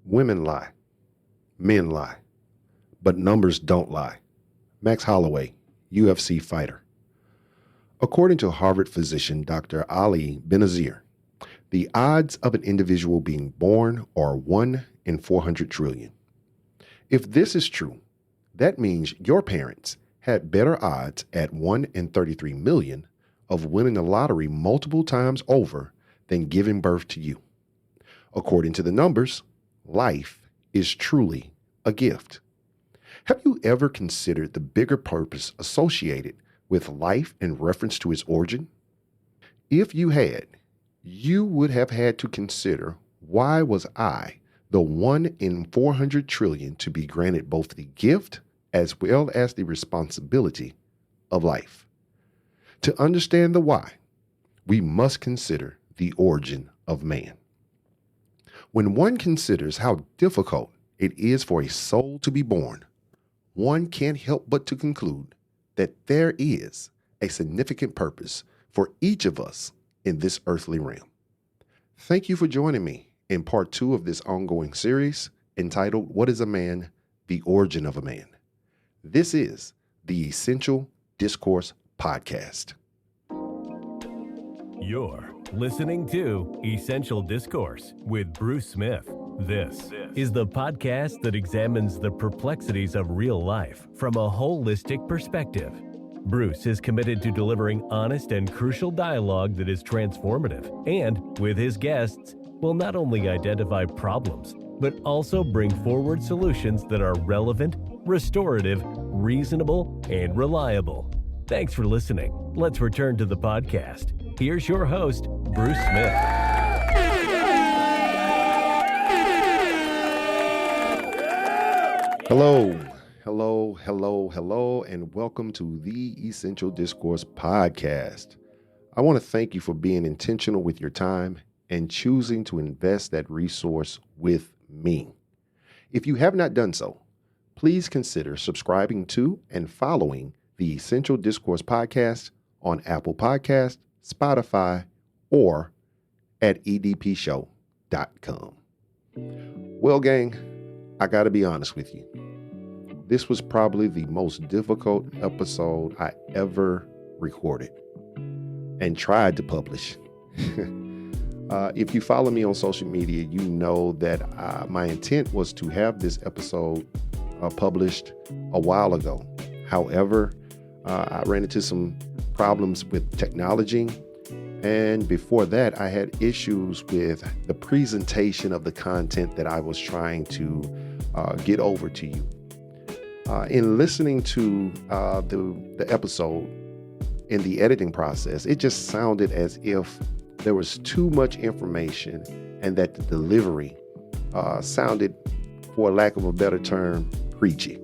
Women lie. Men lie. But numbers don't lie. Max Holloway, UFC fighter. According to Harvard physician Dr. Ali Benazir, the odds of an individual being born are 1 in 400 trillion. If this is true, that means your parents had better odds at 1 in 33 million of winning the lottery multiple times over than giving birth to you. According to the numbers, life is truly a gift. Have you ever considered the bigger purpose associated with life in reference to its origin? If you had, you would have had to consider, why was I the 1 in 400 trillion to be granted both the gift as well as the responsibility of life? To understand the why, we must consider the origin of man. When one considers how difficult it is for a soul to be born, one can't help but to conclude that there is a significant purpose for each of us in this earthly realm. Thank you for joining me in part 2 of this ongoing series entitled, What is a Man? The Origin of a Man. This is the Essential Discourse Podcast. You're listening to Essential Discourse with Bruce Smith. This is the podcast that examines the perplexities of real life from a holistic perspective. Bruce is committed to delivering honest and crucial dialogue that is transformative, and with his guests, will not only identify problems, but also bring forward solutions that are relevant, restorative, reasonable, and reliable. Thanks for listening. Let's return to the podcast. Here's your host, Bruce Smith. Hello, and welcome to the Essential Discourse Podcast. I want to thank you for being intentional with your time and choosing to invest that resource with me. If you have not done so, please consider subscribing to and following the Essential Discourse Podcast on Apple Podcasts, Spotify, or at edpshow.com. Well, gang, I got to be honest with you. This was probably the most difficult episode I ever recorded and tried to publish. If you follow me on social media, you know that my intent was to have this episode published a while ago. However, I ran into some problems with technology, and before that, I had issues with the presentation of the content that I was trying to get over to you. In listening to the episode in the editing process, it just sounded as if there was too much information and that the delivery sounded, for lack of a better term, preachy.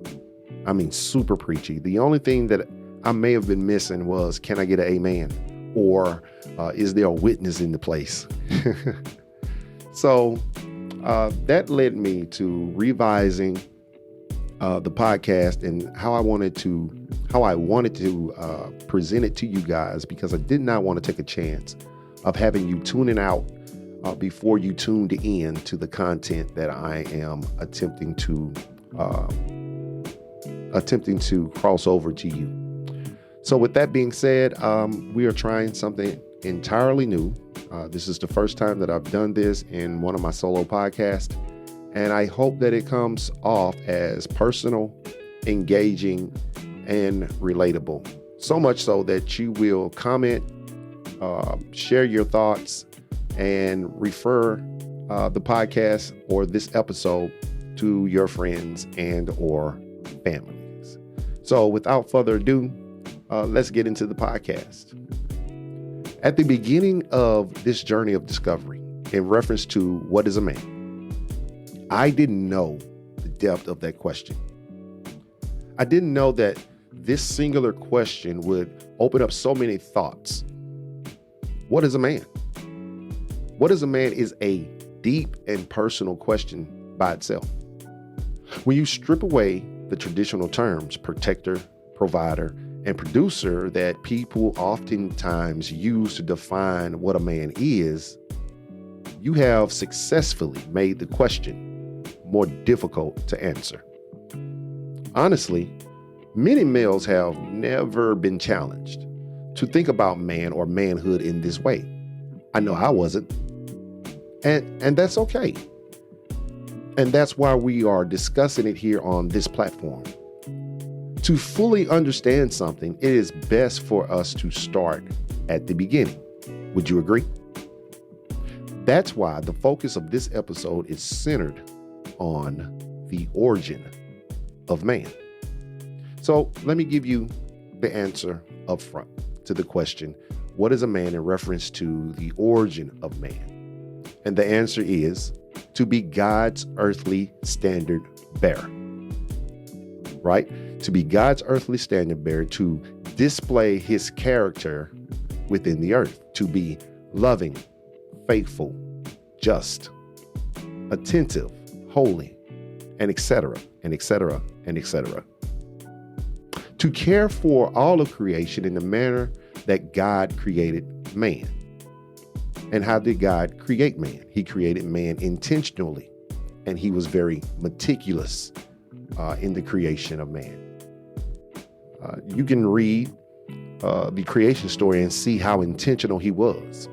I mean, super preachy. The only thing that I may have been missing was, can I get an amen? Or is there a witness in the place? So that led me to revising the podcast and how I wanted to present it to you guys, because I did not want to take a chance of having you tuning out before you tuned in to the content that I am attempting to cross over to you. So with that being said, we are trying something entirely new. This is the first time that I've done this in one of my solo podcasts, and I hope that it comes off as personal, engaging, and relatable. So much so that you will comment, share your thoughts, and refer the podcast or this episode to your friends and or families. So without further ado, let's get into the podcast. At the beginning of this journey of discovery, in reference to what is a man, I didn't know the depth of that question. I didn't know that this singular question would open up so many thoughts. What is a man? What is a man is a deep and personal question by itself. When you strip away the traditional terms, protector, provider, and producer that people oftentimes use to define what a man is, you have successfully made the question, more difficult to answer. Honestly, many males have never been challenged to think about man or manhood in this way. I know I wasn't. And that's okay. And that's why we are discussing it here on this platform. To fully understand something, it is best for us to start at the beginning. Would you agree? That's why the focus of this episode is centered on the origin of man. So let me give you the answer up front to the question, what is a man, in reference to the origin of man? And the answer is to be God's earthly standard bearer, right? To be God's earthly standard bearer, to display his character within the earth, to be loving, faithful, just, attentive, holy, and etc., and etc., and etc. To care for all of creation in the manner that God created man. And how did God create man? He created man intentionally, and he was very meticulous in the creation of man. You can read the creation story and see how intentional he was.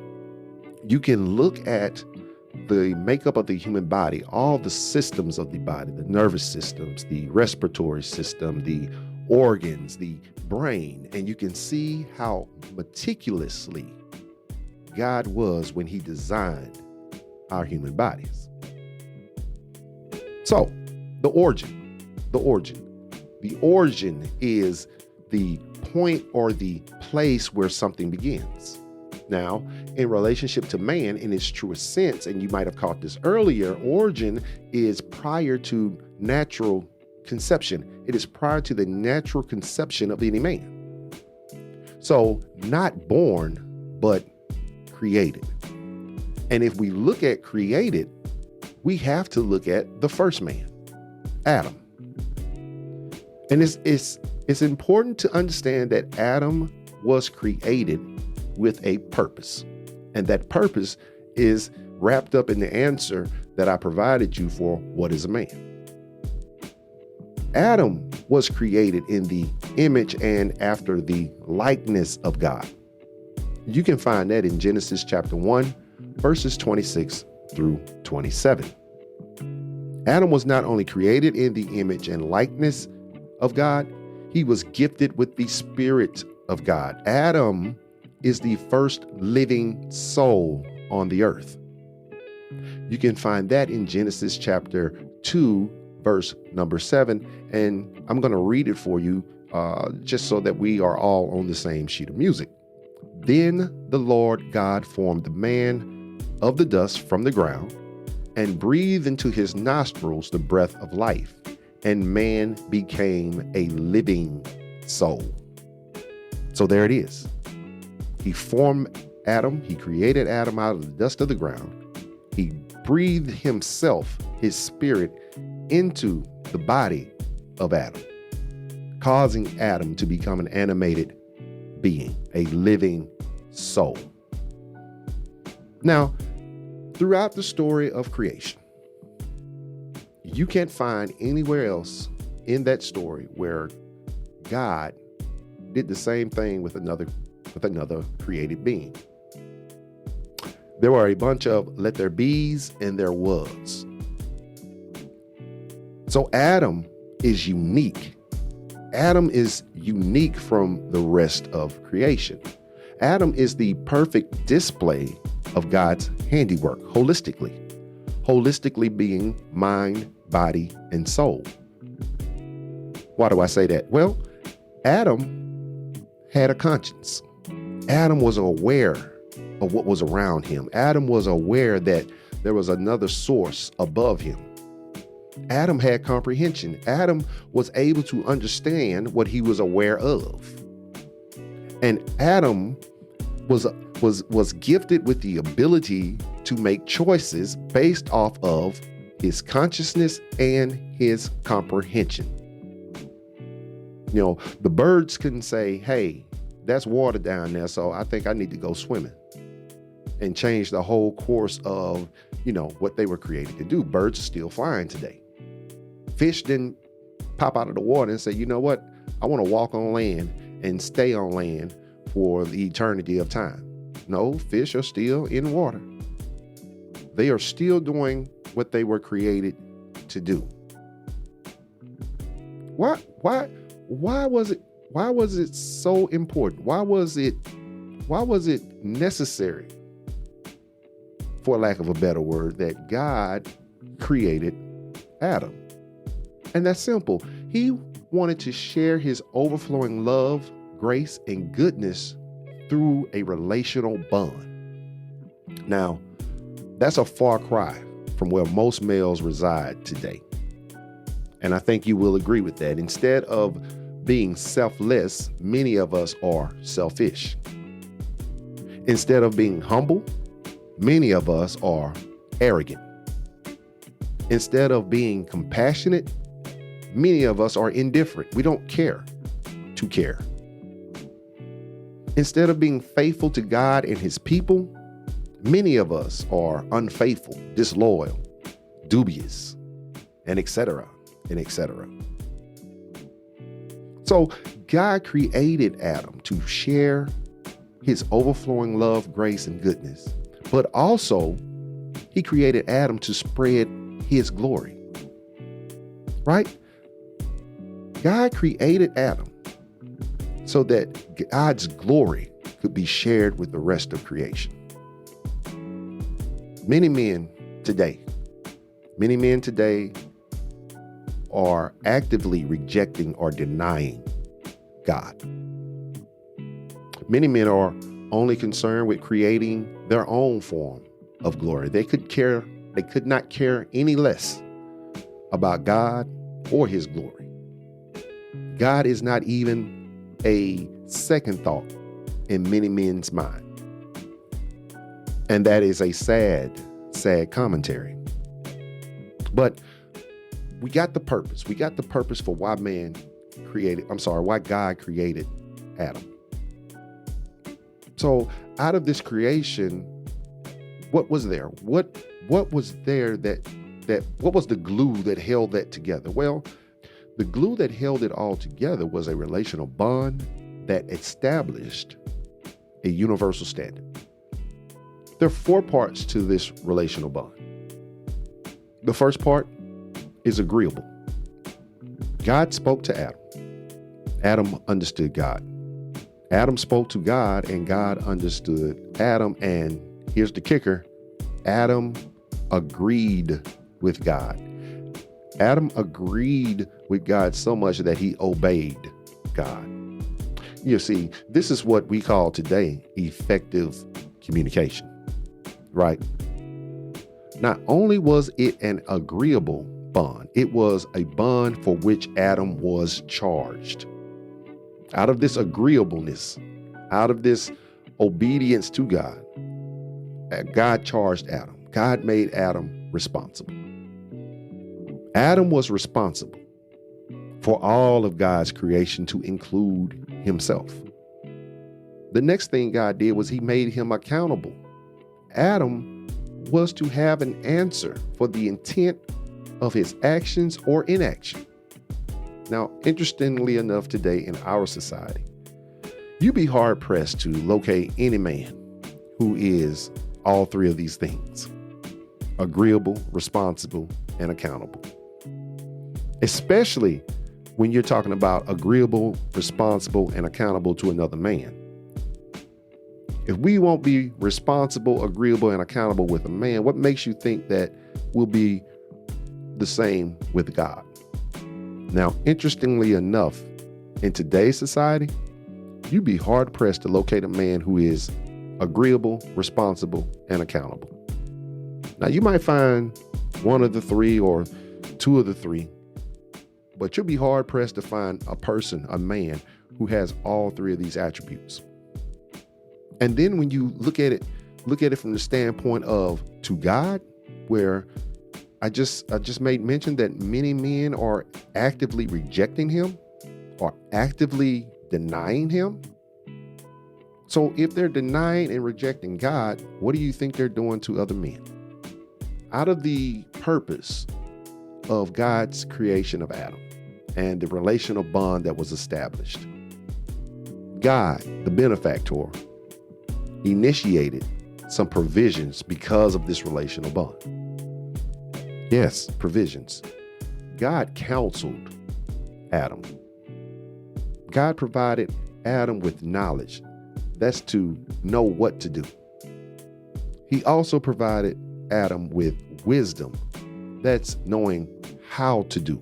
You can look at the makeup of the human body, all the systems of the body, the nervous systems, the respiratory system, the organs, the brain, and you can see how meticulously God was when he designed our human bodies. So, the origin is the point or the place where something begins. Now, in relationship to man, in its truest sense, and you might have caught this earlier, origin is prior to natural conception. It is prior to the natural conception of any man. So, not born, but created. And if we look at created, we have to look at the first man, Adam. And it's important to understand that Adam was created with a purpose. And that purpose is wrapped up in the answer that I provided you for what is a man. Adam was created in the image and after the likeness of God. You can find that in Genesis chapter 1, verses 26 through 27. Adam was not only created in the image and likeness of God, he was gifted with the Spirit of God. Adam is the first living soul on the earth. You can find that in Genesis chapter 2, verse number 7. And I'm going to read it for you just so that we are all on the same sheet of music. Then the Lord God formed the man of the dust from the ground and breathed into his nostrils the breath of life, and man became a living soul. So there it is. He formed Adam. He created Adam out of the dust of the ground. He breathed himself, his spirit, into the body of Adam, causing Adam to become an animated being, a living soul. Now, throughout the story of creation, you can't find anywhere else in that story where God did the same thing with another created being. There were a bunch of let there be's and there was. So Adam is unique. Adam is unique from the rest of creation. Adam is the perfect display of God's handiwork holistically being mind, body, and soul. Why do I say that? Well, Adam had a conscience. Adam was aware of what was around him. Adam was aware that there was another source above him. Adam had comprehension. Adam was able to understand what he was aware of. And Adam was gifted with the ability to make choices based off of his consciousness and his comprehension. You know, the birds couldn't say, hey, that's water down there, so I think I need to go swimming, and change the whole course of, what they were created to do. Birds are still flying today. fish didn't pop out of the water and say, you know what? I want to walk on land and stay on land for the eternity of time. No, fish are still in water. They are still doing what they were created to do. Why was it so important? Why was it necessary, for lack of a better word, that God created Adam? And that's simple. He wanted to share his overflowing love, grace, and goodness through a relational bond. Now, that's a far cry from where most males reside today. And I think you will agree with that. Instead of being selfless, many of us are selfish. Instead of being humble, many of us are arrogant. Instead of being compassionate, many of us are indifferent. We don't care to care. Instead of being faithful to God and his people, many of us are unfaithful, disloyal, dubious, and etc. and etc. So God created Adam to share his overflowing love, grace, and goodness. But also, he created Adam to spread his glory. Right? God created Adam so that God's glory could be shared with the rest of creation. Many men today are actively rejecting or denying God. Many men are only concerned with creating their own form of glory. They could not care any less about God or his glory. God is not even a second thought in many men's mind. And that is a sad commentary. But we got the purpose. We got the purpose for why God created Adam. So out of this creation, what was there? What was there what was the glue that held that together? Well, the glue that held it all together was a relational bond that established a universal standard. There are 4 parts to this relational bond. The first part is agreeable. God spoke to Adam. Adam understood God. Adam spoke to God and God understood Adam. And here's the kicker. Adam agreed with God. Adam agreed with God so much that he obeyed God. You see, this is what we call today effective communication, right? Not only was it an agreeable bond, it was a bond for which Adam was charged. Out of this agreeableness, out of this obedience to God, God charged Adam. God made Adam responsible. Adam was responsible for all of God's creation to include himself. The next thing God did was he made him accountable. Adam was to have an answer for the intent of his actions or inaction. Now, interestingly enough, today in our society, you'd be hard pressed to locate any man who is all 3 of these things: agreeable, responsible, and accountable. Especially when you're talking about agreeable, responsible, and accountable to another man. If we won't be responsible, agreeable, and accountable with a man, what makes you think that we'll be the same with God? Now, interestingly enough, in today's society, you'd be hard pressed to locate a man who is agreeable, responsible, and accountable. Now, you might find 1 of the 3 or 2 of the 3, but you'll be hard pressed to find a man who has all 3 of these attributes. And then when you look at it from the standpoint of to God, where I just made mention that many men are actively rejecting him or actively denying him. So if they're denying and rejecting God, what do you think they're doing to other men? Out of the purpose of God's creation of Adam and the relational bond that was established. God, the benefactor, initiated some provisions because of this relational bond. Yes, provisions. God counseled Adam. God provided Adam with knowledge. That's to know what to do. He also provided Adam with wisdom. That's knowing how to do.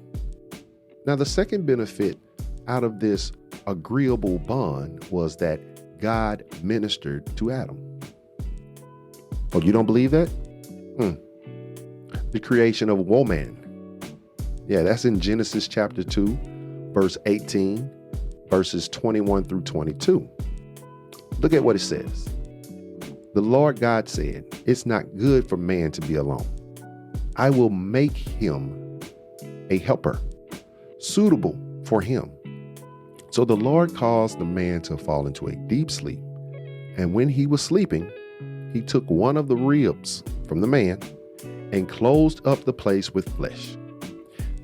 Now, the second benefit out of this agreeable bond was that God ministered to Adam. Oh, you don't believe that? The creation of woman. Yeah, that's in Genesis chapter 2, verse 18, verses 21 through 22. Look at what it says. The Lord God said, "It's not good for man to be alone. I will make him a helper suitable for him." So the Lord caused the man to fall into a deep sleep. And when he was sleeping, he took one of the ribs from the man and closed up the place with flesh.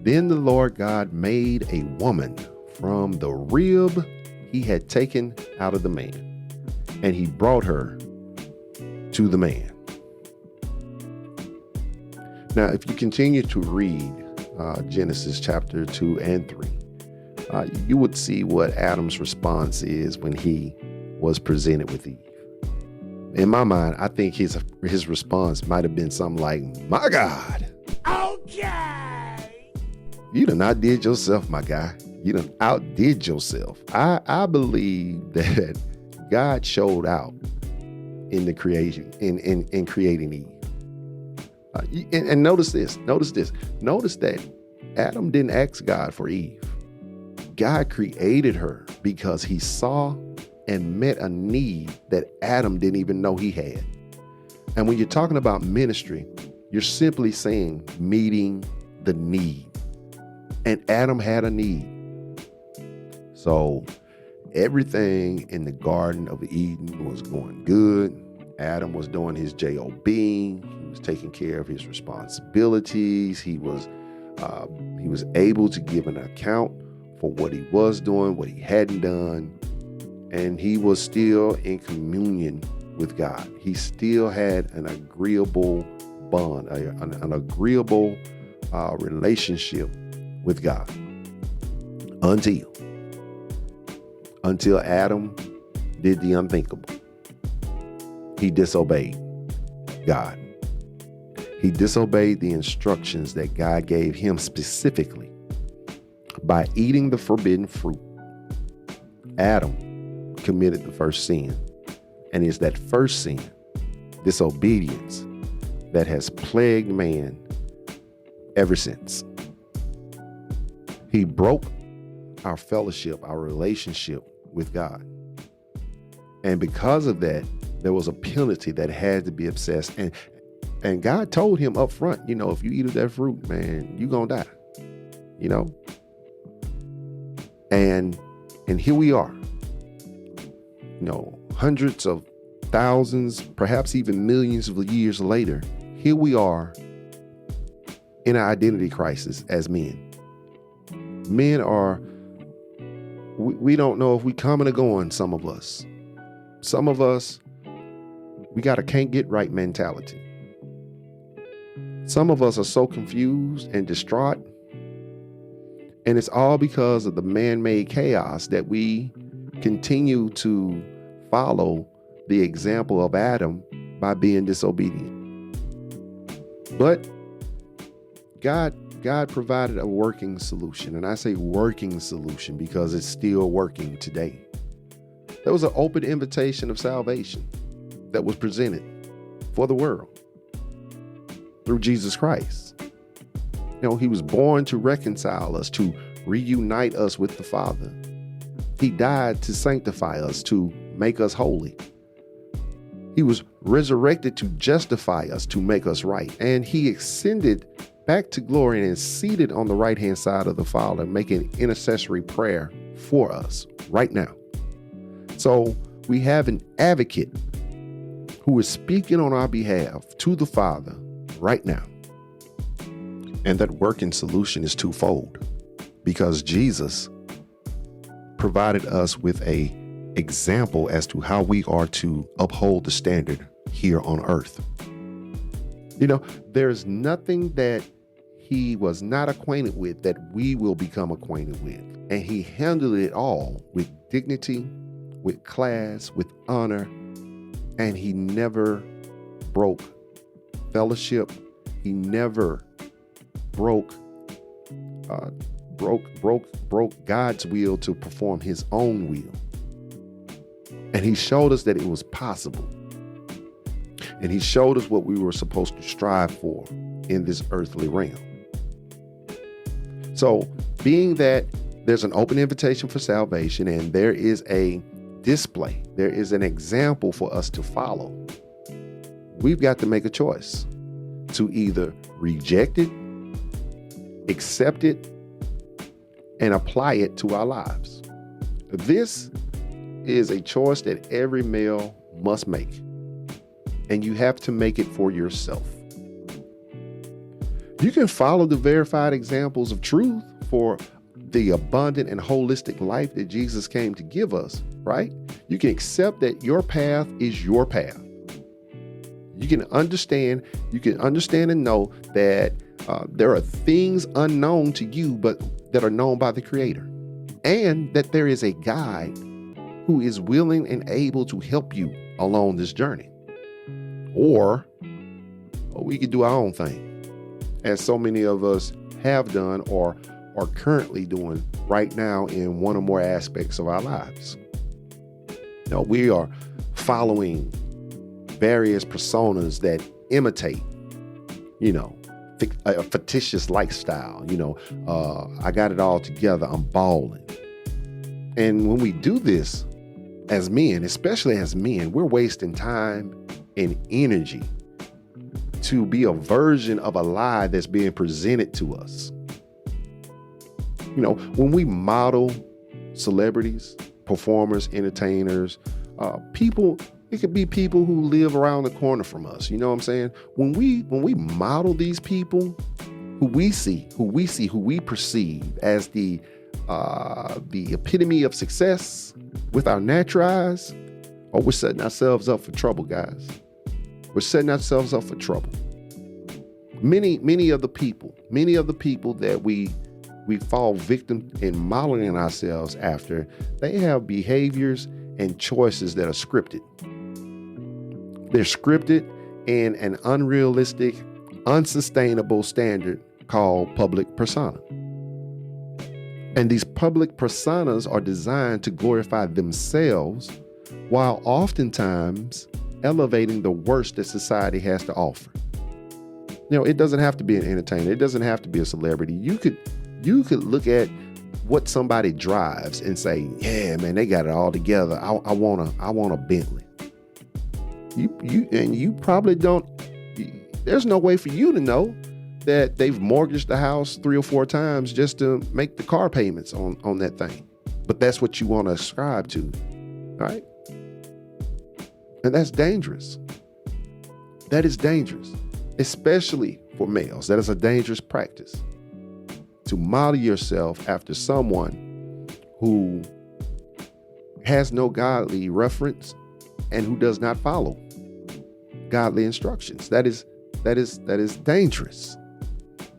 Then the Lord God made a woman from the rib he had taken out of the man, and he brought her to the man. Now, if you continue to read Genesis chapter 2 and 3, you would see what Adam's response is when he was presented with Eve. In my mind, I think his response might have been something like, "My God. Okay. You done outdid yourself, my guy. You done outdid yourself." I believe that God showed out in the creation, in creating Eve. And notice this. Notice that Adam didn't ask God for Eve. God created her because he saw and met a need that Adam didn't even know he had. And when you're talking about ministry, you're simply saying meeting the need. And Adam had a need. So everything in the Garden of Eden was going good. Adam was doing his job. He was taking care of his responsibilities. He was able to give an account for what he was doing, what he hadn't done, and he was still in communion with God. He still had an agreeable bond, an agreeable relationship with God until Adam did the unthinkable. He disobeyed God. He disobeyed the instructions that God gave him specifically by eating the forbidden fruit. Adam committed the first sin, and it's that first sin, disobedience, that has plagued man ever since. He broke our fellowship, our relationship with God. And because of that, there was a penalty that had to be assessed. And God told him up front, if you eat of that fruit, man, you're going to die, And here we are, hundreds of thousands, perhaps even millions of years later, here we are in an identity crisis as men. Men we don't know if we coming or going, some of us. Some of us, we got a can't get right mentality. Some of us are so confused and distraught. And it's all because of the man-made chaos that we continue to follow the example of Adam by being disobedient. But God provided a working solution. And I say working solution because it's still working today. There was an open invitation of salvation that was presented for the world through Jesus Christ. He was born to reconcile us, to reunite us with the Father. He died to sanctify us, to make us holy. He was resurrected to justify us, to make us right. And he ascended back to glory and is seated on the right-hand side of the Father, making intercessory prayer for us right now. So we have an advocate who is speaking on our behalf to the Father right now. And that working solution is twofold, because Jesus provided us with a example as to how we are to uphold the standard here on earth. There's nothing that he was not acquainted with that we will become acquainted with. And he handled it all with dignity, with class, with honor, and he never broke fellowship. He never broke God's will to perform his own will. And he showed us that it was possible. And he showed us what we were supposed to strive for in this earthly realm. So, being that there's an open invitation for salvation and there is a display, there is an example for us to follow, we've got to make a choice to either reject it, accept it, and apply it to our lives. This is a choice that every male must make, and you have to make it for yourself. You can follow the verified examples of truth for the abundant and holistic life that Jesus came to give us, right? You can accept that your path is your path. You can understand and know that there are things unknown to you, but that are known by the Creator. And that there is a guide who is willing and able to help you along this journey. Or we could do our own thing, as so many of us have done or are currently doing right now in one or more aspects of our lives. We are following various personas that imitate, a fictitious lifestyle. I got it all together, I'm balling. And when we do this as men, especially as men, we're wasting time and energy to be a version of a lie that's being presented to us. When we model celebrities, performers, entertainers, people, it could be people who live around the corner from us. You know what I'm saying? When we model these people who we perceive as the epitome of success with our natural eyes, we're setting ourselves up for trouble, guys. We're setting ourselves up for trouble. Many of the people that we fall victim in modeling ourselves after, they have behaviors and choices that are scripted. They're scripted in an unrealistic, unsustainable standard called public persona. And these public personas are designed to glorify themselves while oftentimes elevating the worst that society has to offer. It doesn't have to be an entertainer. It doesn't have to be a celebrity. You could look at what somebody drives and say, yeah, man, they got it all together. I want a Bentley. You probably don't. There's no way for you to know that they've mortgaged the house 3 or 4 times just to make the car payments on that thing. But that's what you want to ascribe to, right? And that's dangerous. That is dangerous, especially for males. That is a dangerous practice, to model yourself after someone who has no godly reference and who does not follow godly instructions. That is dangerous.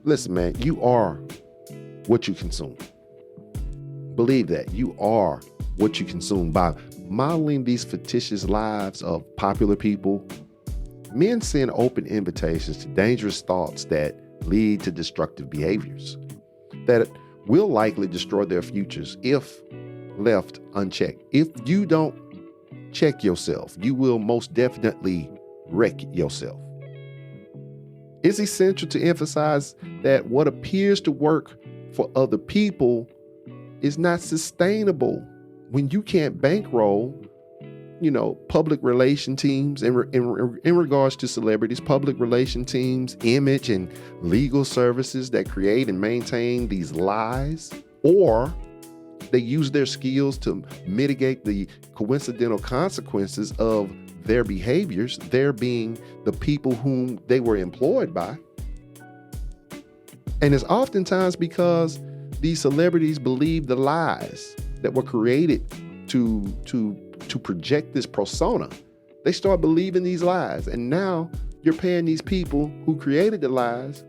Listen, man, you are what you consume. Believe that. You are what you consume. By modeling these fictitious lives of popular people, men send open invitations to dangerous thoughts that lead to destructive behaviors that will likely destroy their futures if left unchecked. If you don't check yourself, you will most definitely wreck yourself. It's essential to emphasize that what appears to work for other people is not sustainable when you can't bankroll, public relation teams in regards to celebrities, public relation teams, image and legal services that create and maintain these lies, or they use their skills to mitigate the coincidental consequences of their behaviors, there being the people whom they were employed by. And it's oftentimes because these celebrities believe the lies that were created to project this persona. They start believing these lies. And now you're paying these people who created the lies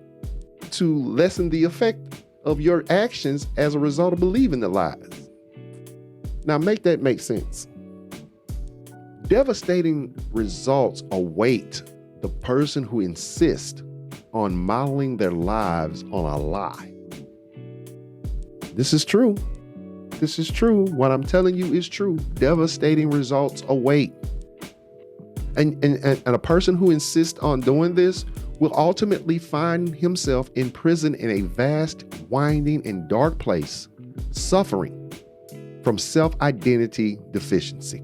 to lessen the effect of your actions as a result of believing the lies. Now make that make sense. Devastating results await the person who insists on modeling their lives on a lie. This is true. This is true. What I'm telling you is true. Devastating results await. And a person who insists on doing this will ultimately find himself in prison in a vast, winding, and dark place, suffering from self-identity deficiency.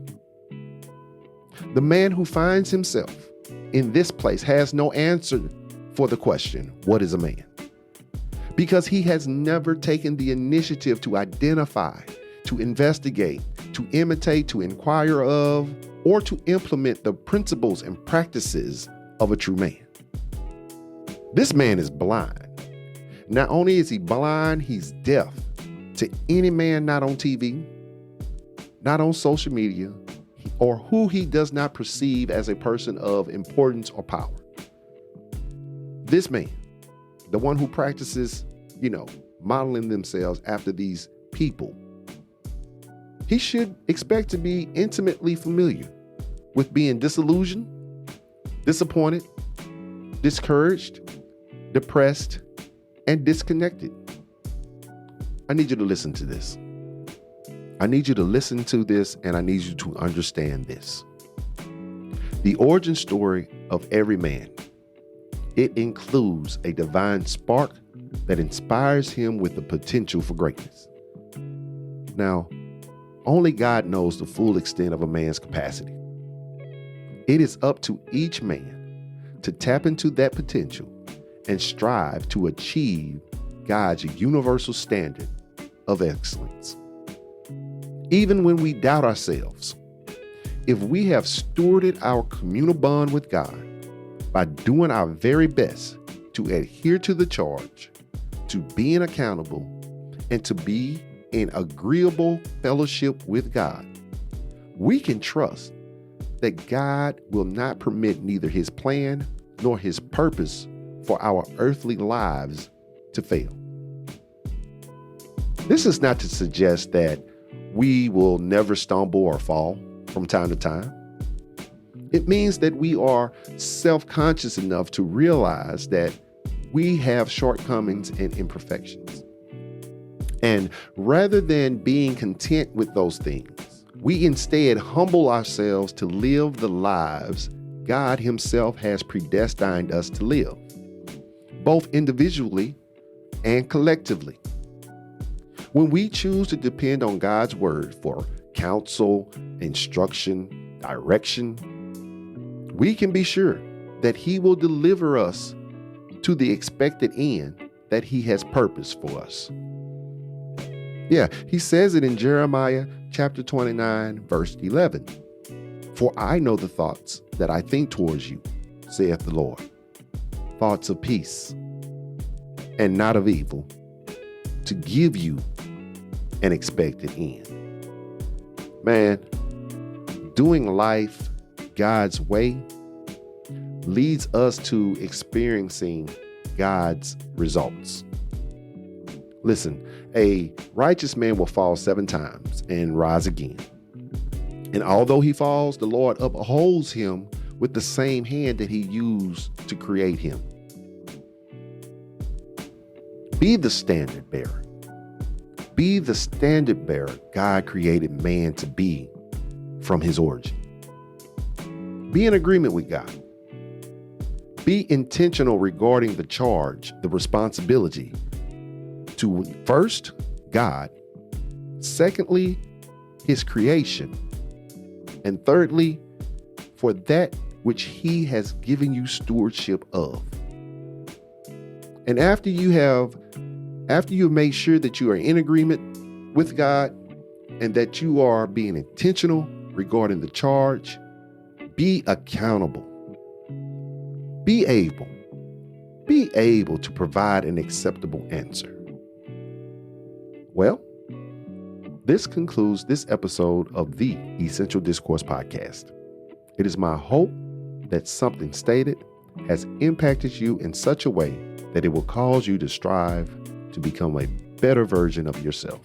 The man who finds himself in this place has no answer for the question, what is a man? Because he has never taken the initiative to identify, to investigate, to imitate, to inquire of, or to implement the principles and practices of a true man. This man is blind. Not only is he blind, he's deaf to any man not on TV, not on social media, or who he does not perceive as a person of importance or power. This man, the one who practices, modeling themselves after these people, he should expect to be intimately familiar with being disillusioned, disappointed, discouraged, depressed, and disconnected. I need you to listen to this. I need you to listen to this, and I need you to understand this. The origin story of every man, it includes a divine spark that inspires him with the potential for greatness. Now, only God knows the full extent of a man's capacity. It is up to each man to tap into that potential and strive to achieve God's universal standard of excellence. Even when we doubt ourselves, if we have stewarded our communal bond with God by doing our very best to adhere to the charge, to being accountable, and to be in agreeable fellowship with God, we can trust that God will not permit neither his plan nor his purpose for our earthly lives to fail. This is not to suggest that we will never stumble or fall from time to time. It means that we are self-conscious enough to realize that we have shortcomings and imperfections. And rather than being content with those things, we instead humble ourselves to live the lives God himself has predestined us to live, both individually and collectively. When we choose to depend on God's word for counsel, instruction, direction, we can be sure that he will deliver us to the expected end that he has purposed for us. Yeah, he says it in Jeremiah chapter 29, verse 11. For I know the thoughts that I think towards you, saith the Lord, thoughts of peace and not of evil, to give you an expected end. Man, doing life God's way leads us to experiencing God's results. Listen, a righteous man will fall 7 times and rise again. And although he falls, the Lord upholds him with the same hand that he used to create him. Be the standard bearer. Be the standard bearer God created man to be from his origin. Be in agreement with God. Be intentional regarding the charge, the responsibility to, first, God, secondly, his creation, and thirdly, for that which he has given you stewardship of. And after you've made sure that you are in agreement with God and that you are being intentional regarding the charge, be accountable. Be able be able to provide an acceptable answer. Well, this concludes this episode of the Essential Discourse Podcast. It is my hope that something stated has impacted you in such a way that it will cause you to strive to become a better version of yourself.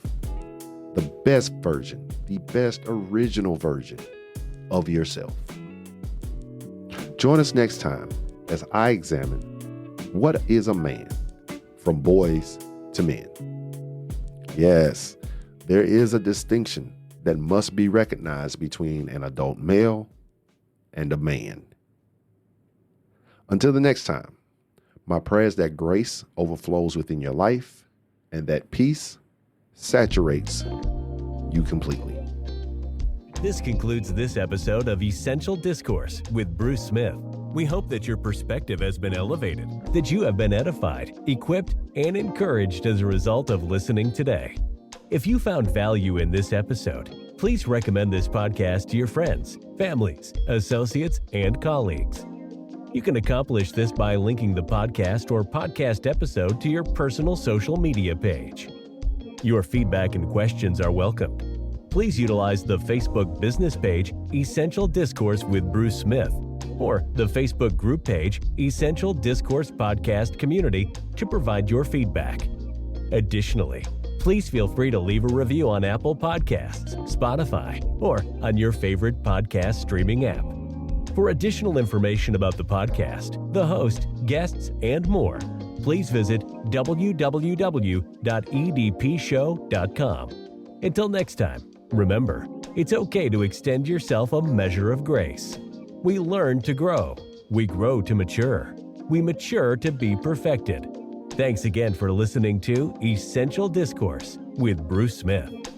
The best version, the best original version of yourself. Join us next time as I examine what is a man from boys to men. Yes, there is a distinction that must be recognized between an adult male and a man. Until the next time, my prayer is that grace overflows within your life and that peace saturates you completely. This concludes this episode of Essential Discourse with Bruce Smith. We hope that your perspective has been elevated, that you have been edified, equipped, and encouraged as a result of listening today. If you found value in this episode, please recommend this podcast to your friends, families, associates, and colleagues. You can accomplish this by linking the podcast or podcast episode to your personal social media page. Your feedback and questions are welcomed. Please utilize the Facebook business page, Essential Discourse with Bruce Smith, or the Facebook group page, Essential Discourse Podcast Community, to provide your feedback. Additionally, please feel free to leave a review on Apple Podcasts, Spotify, or on your favorite podcast streaming app. For additional information about the podcast, the host, guests, and more, please visit www.edpshow.com. Until next time, remember, it's okay to extend yourself a measure of grace. We learn to grow. We grow to mature. We mature to be perfected. Thanks again for listening to Essential Discourse with Bruce Smith.